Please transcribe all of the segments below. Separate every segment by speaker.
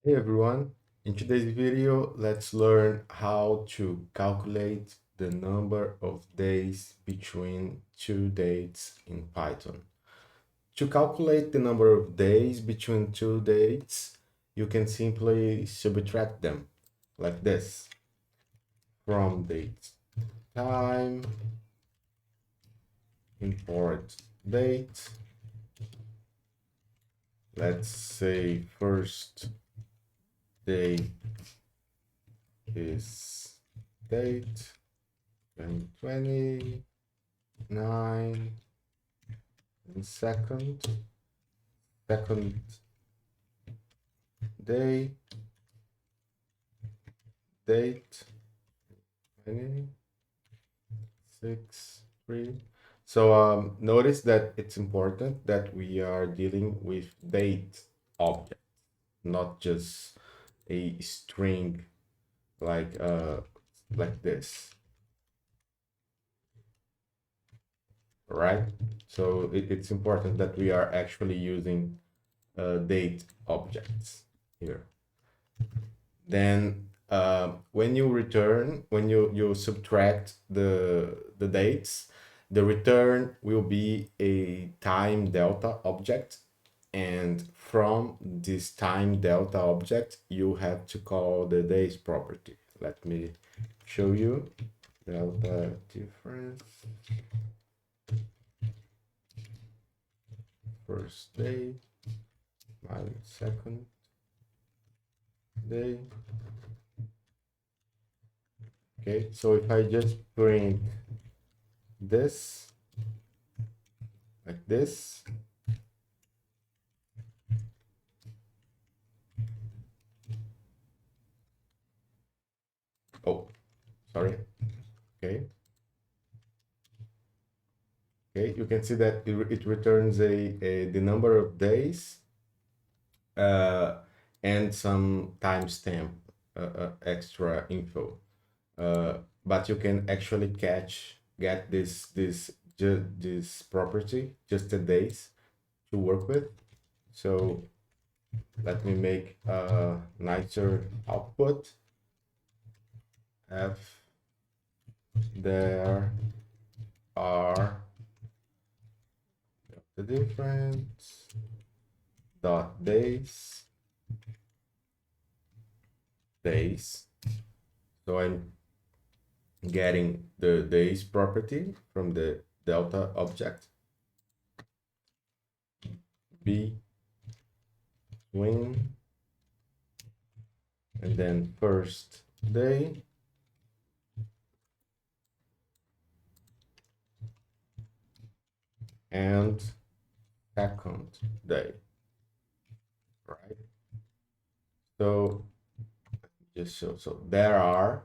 Speaker 1: Hey everyone, in today's video, let's learn how to calculate the number of days between two dates in Python. To calculate the number of days between two dates, you can simply subtract them like this from date time, import date. Let's say first day is date 2029 and second day date 26 3. So notice that it's important that we are dealing with date object, not just a string like this, right? So it's important that we are actually using date objects here. Then when you return, when you subtract the dates, the return will be a time delta object, and from this time delta object you have to call the days property. Let me show you. Delta difference first day minus second day. Okay, so if I just print this like this, oh sorry, okay, you can see that it returns the number of days uh, and some timestamp extra info, but you can actually get this property, just the days, to work with. So let me make a nicer output. F there are the difference dot days. So I'm getting the days property from the delta object. B swing, and then first day and second day, right? So just so there are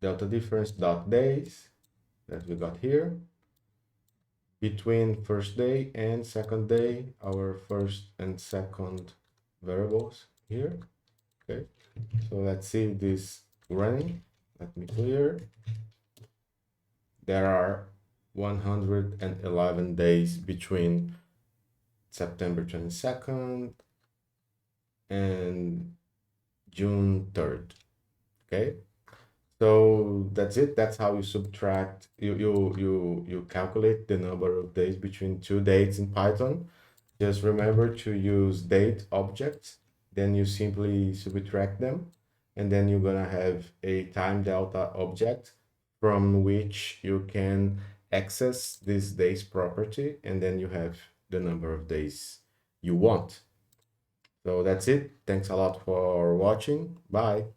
Speaker 1: delta difference dot days that we got here between first day and second day, our first and second variables here. Okay, so let's see this running. Let me clear. There are 111 days between September 22nd and June 3rd. Okay, so that's it. That's how you subtract, you calculate the number of days between two dates in Python. Just remember to use date objects, then you simply subtract them, and then you're gonna have a time delta object from which you can access this days property, and then you have the number of days you want. So that's it. Thanks a lot for watching. Bye.